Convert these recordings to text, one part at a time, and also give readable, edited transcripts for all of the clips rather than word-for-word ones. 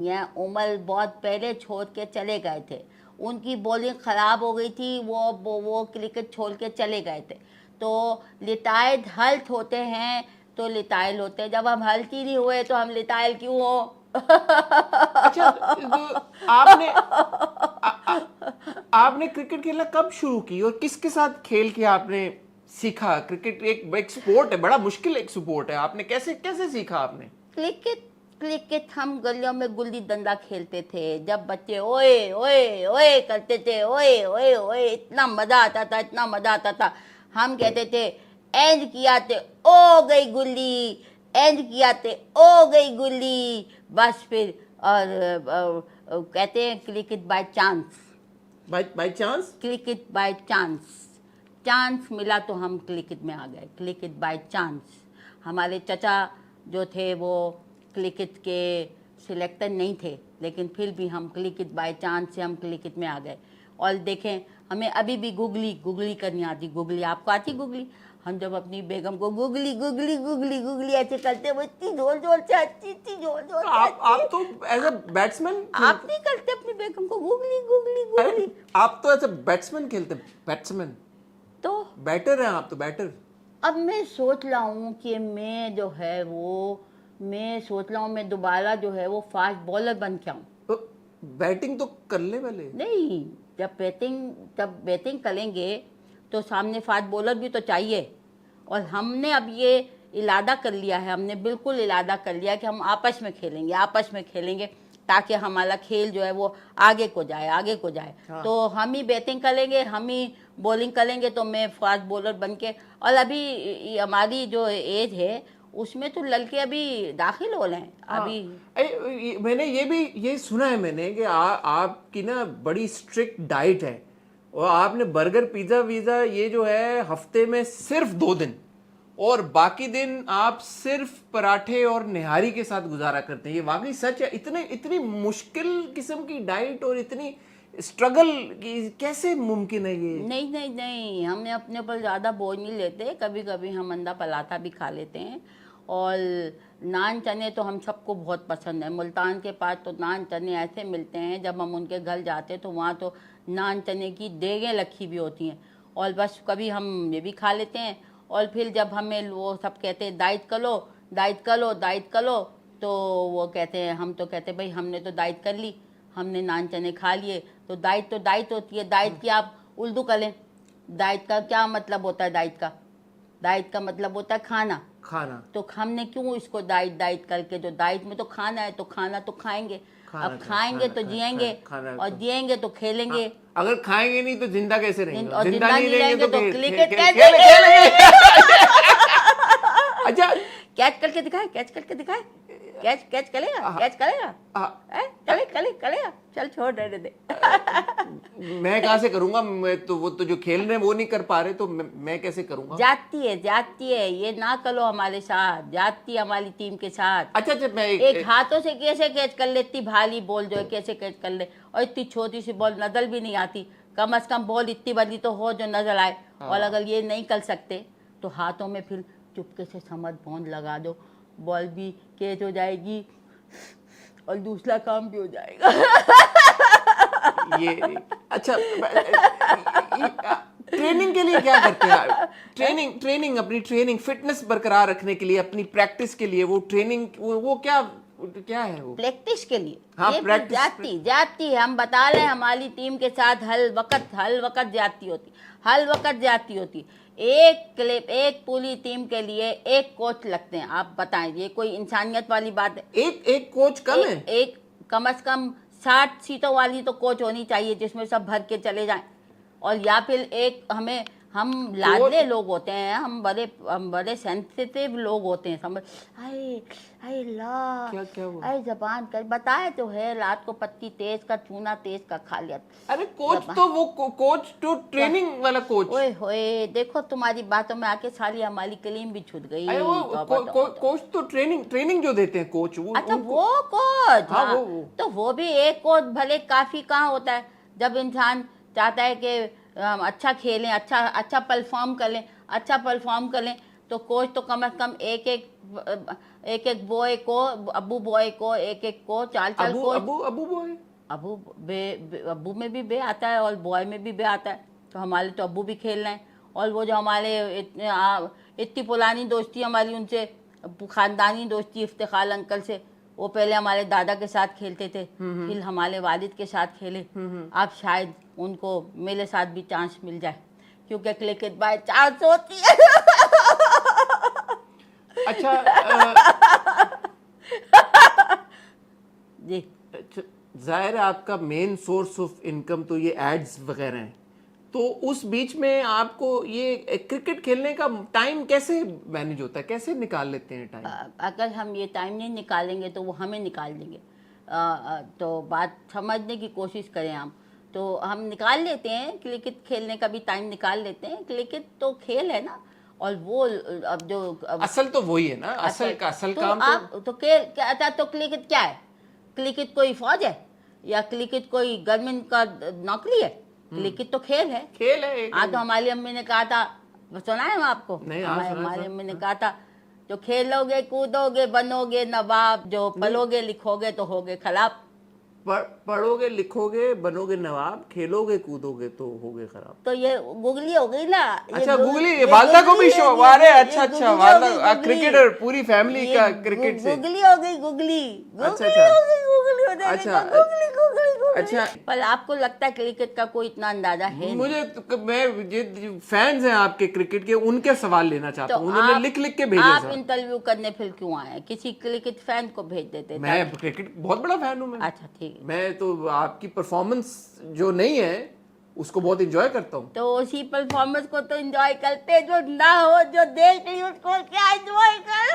या उमर बहुत पहले छोड़ के चले गए थे। उनकी बॉलिंग ख़राब हो गई थी, वो क्रिकेट छोड़ के चले गए थे। तो रिटायर्ड हेल्थ होते हैं तो रिटायल होते हैं। जब हम हेल्थ ही नहीं हुए तो हम रिटायल क्यों हो? अच्छा, तो आपने आपने क्रिकेट खेलना कब शुरू की और किसके साथ खेल के आपने सीखा? क्रिकेट एक एक स्पोर्ट है, बड़ा मुश्किल एक स्पोर्ट है। आपने कैसे कैसे सीखा आपने? क्रिकेट क्रिकेट हम गलियों में गुल्ली डंडा खेलते थे जब बच्चे ओए ओए ओए करते थे। ओए ओए ओए इतना मजा आता था, इतना मजा आता था। हम कहते थे एंड किया थे ओ गई गुल्ली, एंड किया थे ओ गई गुल्ली। बस फिर कहते हैं cricket by chance. By chance? Cricket by chance, chance मिला तो हम क्रिकेट में आ गए। Cricket by chance. हमारे चचा जो थे वो क्रिकेट के सिलेक्टर नहीं थे, लेकिन फिर भी हम क्रिकेट बाय चांस से हम क्रिकेट में आ गए। और देखें, हमें अभी भी गुगली गुगली करनी आती। गुगली आपको आती? गुगली हम जब अपनी बेगम को गुगली गुगली गुगली गुगली ऐसे करते, वो इतनी जोर जोर से आती, इतनी जोर जोर से आप तो एज अ बैट्समैन आप नहीं करते अपनी बेगम को गुगली गुगली गुगली? आप तो एज अ बैट्समैन खेलते। बैट्समैन तो बैटर हैं आप तो, बैटर। अब मैं सोच रहा हूँ कि मैं सोच रहा हूँ मैं दोबारा जो है वो फास्ट बॉलर बन के आऊँ। तो बैटिंग तो कर ले पहले। नहीं, जब बैटिंग करेंगे तो सामने फास्ट बॉलर भी तो चाहिए। और हमने अब ये इरादा कर लिया है, हमने बिल्कुल इरादा कर लिया कि हम आपस में खेलेंगे ताकि हमारा खेल जो है वो आगे को जाए, आगे को जाए। हाँ। तो हम ही बैटिंग करेंगे, हम ही बॉलिंग करेंगे। तो मैं फास्ट बॉलर बन के, और अभी हमारी जो एज है उसमें तो लड़के अभी दाखिल हो रहे हैं हाँ। अभी। मैंने ये सुना है मैंने कि आपकी ना बड़ी स्ट्रिक्ट डाइट है और आपने बर्गर पिज्जा वीजा ये जो है हफ्ते में सिर्फ 2 दिन, और बाकी दिन आप सिर्फ पराठे और निहारी के साथ गुजारा करते हैं। ये वाकई सच है? इतने इतनी मुश्किल किस्म की डाइट और इतनी स्ट्रगल कैसे मुमकिन है ये? नहीं नहीं नहीं, हमने अपने ऊपर ज़्यादा बोझ नहीं लेते। कभी कभी हम अंडा पराठा भी खा लेते हैं। और नान चने तो हम सबको बहुत पसंद है। मुल्तान के पास तो नान चने ऐसे मिलते हैं, जब हम उनके घर जाते हैं तो वहाँ तो नान चने की देगें रखी भी होती हैं। और बस कभी हम ये भी खा लेते हैं। और फिर जब हमें वो सब कहते हैं डाइट कर लो, डाइट कर लो, डाइट कर लो, तो वो कहते हैं, हम तो कहते हैं भाई हमने तो डाइट कर ली, हमने नान चने खा लिए। तो डाइट होती है। डाइट की आप उर्दू कर लें। डाइट का क्या मतलब होता है? डाइट का मतलब होता है खाना। खाना। तो हमने क्यों इसको डाइट डाइट करके, जो डाइट में तो खाना है तो खाना तो खाएंगे। अब खाएंगे तो जिएंगे, और जिएंगे तो खेलेंगे। अगर खाएंगे नहीं तो जिंदा कैसे रहेंगे? और जिंदा नहीं रहेंगे तो क्रिकेट खेलेंगे। अच्छा, कैच करके दिखाए, कैच करके दिखाए। कैच कैच करेगा, कैच करेगा। करेगा। चल छोड़, रहने दे। मैं कहाँ से करूंगा? मैं तो वो तो जो खेल रहे हैं वो नहीं कर पा रहे, तो मैं कैसे करूंगा? जाती है ये ना करो हमारे साथ, जाती है हमारी टीम के साथ। अच्छा अच्छा, मैं एक हाथों से कैसे कैच कर ले? इतनी भारी बॉल जो है कैसे कैच कर ले? और इतनी छोटी सी बॉल नजर भी नहीं आती। कम से कम बॉल इतनी बड़ी तो हो जो नजर आए। और अगर ये नहीं कर सकते तो हाथों में फिर चुपके से समझ बॉल लगा दो, बॉल भी कैच हो जाएगी और दूसरा काम भी हो जाएगा। ये अच्छा, ट्रेनिंग के लिए क्या करते हैं? अपनी ट्रेनिंग फिटनेस बरकरार रखने के लिए, अपनी प्रैक्टिस के लिए, वो ट्रेनिंग वो क्या है वो? प्रैक्टिस के लिए। हाँ, ये प्रैक्टिस जाती है। हम बता रहे हैं हमारी टीम के साथ हल वक्त जाती होती। एक पूरी टीम के लिए एक कोच लगते हैं। आप बताएं, ये कोई इंसानियत वाली बात है? एक कोच कम है? एक कम से कम 60 सीटों वाली तो कोच होनी चाहिए जिसमें सब भर के चले जाएं। और या फिर हम लाडले लोग होते हैं, हम बड़े सेंसिटिव लोग होते हैं। समझ आए आए ला क्या हुआ? आए जबान कर बताए तो है, रात को पत्ती तेज का चूना तेज का खा लिया। अरे कोच तो वो कोच तो ट्रेनिंग वाला कोच। ओए होए, देखो तुम्हारी बातों में आके साली हमारी कलीम भी छूट गई। अरे वो कोच तो ट्रेनिंग जो देते हैं कोच, वो अच्छा वो कोच। हाँ, हाँ, वो तो वो भी एक कोच भले काफी कहाँ होता है। जब इंसान चाहता है कि अच्छा खेलें, अच्छा परफॉर्म कर लें, तो कोच तो कम से कम एक बॉय को, अबू बॉय को एक को चाल अबू कोच। अबू अबू बॉय, अबू में भी बे आता है और बॉय में भी बे आता है, तो हमारे तो अबू भी खेल रहे हैं। और वो जो हमारे इतनी पुरानी दोस्ती हमारी उनसे, ख़ानदानी दोस्ती इफ्तिखार अंकल से, वो पहले हमारे दादा के साथ खेलते थे, फिर हमारे वालिद के साथ खेले। अब शायद उनको मेरे साथ भी चांस मिल जाए, क्योंकि क्रिकेट बाय चांस होती है। अच्छा जी, जाहिर है आपका मेन सोर्स ऑफ इनकम तो ये एड्स वगैरह हैं, तो उस बीच में आपको ये क्रिकेट खेलने का टाइम कैसे मैनेज होता है, कैसे निकाल लेते हैं टाइम? अगर हम ये टाइम नहीं निकालेंगे तो वो हमें निकाल देंगे। तो बात समझने की कोशिश करें हम, तो हम निकाल लेते हैं, क्रिकेट खेलने का भी टाइम निकाल लेते हैं। क्रिकेट तो खेल है ना, और वो अब जो असल तो वही है ना, असल तो काम आप तो खेल क्या था, तो क्रिकेट क्या है? क्रिकेट कोई फौज है या क्रिकेट कोई गवर्नमेंट का नौकरी है? क्रिकेट तो खेल है। खेल है एक। तो हमारी अम्मी ने कहा था, सुना है आपको? नहीं, हमारी अम्मी ने कहा था, जो खेलोगे कूदोगे बनोगे नवाब, जो पलोगे लिखोगे तो होगे खराब। पढ़ोगे लिखोगे बनोगे नवाब, खेलोगे कूदोगे तो होगे खराब। तो ये गुगली हो गई ना। अच्छा गुगली, वालदा को भी शौक? अरे अच्छा, वालदा क्रिकेटर, पूरी फैमिली का क्रिकेट से गुगली हो गई, गुगली अच्छा गुगली हो जाएगी, अच्छा गुगली गुगली गुगली। अच्छा। पर आपको लगता है क्रिकेट का कोई इतना अंदाजा है नहीं? मुझे मैं फैंस हैं आपके क्रिकेट के, उनके सवाल लेना चाहता हूँ। उन्होंने लिख के भेजे आप सर। इंटरव्यू करने फिर क्यों आए? किसी क्रिकेट फैन को भेज देते। मैं क्रिकेट बहुत बड़ा फैन हूँ मैं। अच्छा ठीक है। मैं तो आपकी परफॉर्मेंस जो नहीं है उसको बहुत एंजॉय करता हूँ। तो उसी परफॉर्मेंस को तो एंजॉय करते हैं, जो ना हो, जो देख ली उसको क्या एंजॉय कर।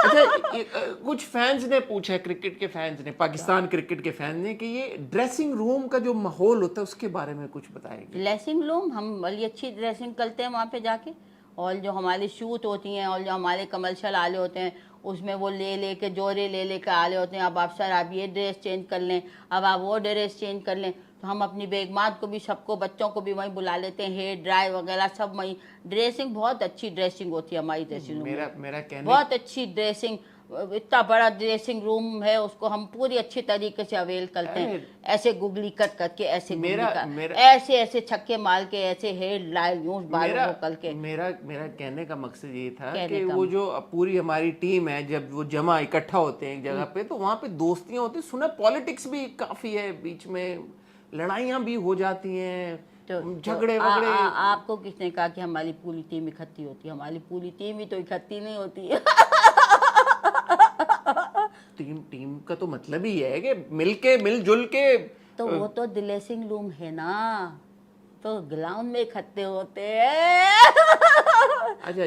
अच्छा कुछ फैंस ने पूछा है, क्रिकेट के फैंस ने, पाकिस्तान क्रिकेट के फैंस ने, कि ये ड्रेसिंग रूम का जो माहौल होता है उसके बारे में कुछ बताएंगे? ड्रेसिंग रूम, हम बड़ी अच्छी ड्रेसिंग करते हैं वहाँ पे जाके, और जो हमारी शूट होती हैं और जो हमारे कमर्शियल आले होते हैं उसमें वो ले के जोड़े ले के आले होते हैं। अब आप सर आप ये ड्रेस चेंज कर लें, अब आप वो ड्रेस चेंज कर लें, तो हम अपनी बेगमात को भी, सबको, बच्चों को भी वहीं बुला लेते हैं, हेयर ड्राई वगैरह सब वहीं। ड्रेसिंग बहुत अच्छी ड्रेसिंग होती है हमारी ड्रेसिंग रूम में, मेरा कहने बहुत अच्छी ड्रेसिंग। इतना बड़ा ड्रेसिंग रूम है, उसको हम पूरी अच्छी तरीके से अवेल करते हैं। ऐसे गुगली कट करके, ऐसे ऐसे ऐसे छक्के मार के, ऐसे हेयर ड्राई यूं बालों को करके। मेरा कहने का मकसद ये था कि वो जो पूरी हमारी टीम है, जब वो जमा इकट्ठा होते हैं एक जगह पे, तो वहाँ पे दोस्तियां होती हैं। सुना पॉलिटिक्स भी काफी है, बीच में लड़ाइयाँ भी हो जाती हैं, झगड़े वगड़े। आपको किसने कहा कि हमारी पूरी टीम इकट्ठी होती है? हमारी पूरी टीम ही तो इकट्ठी नहीं होती है। टीम का तो मतलब ही है कि मिलजुल के। तो वो तो ड्रेसिंग रूम है ना, तो ग्राउंड में इकट्ठे होते हैं। अच्छा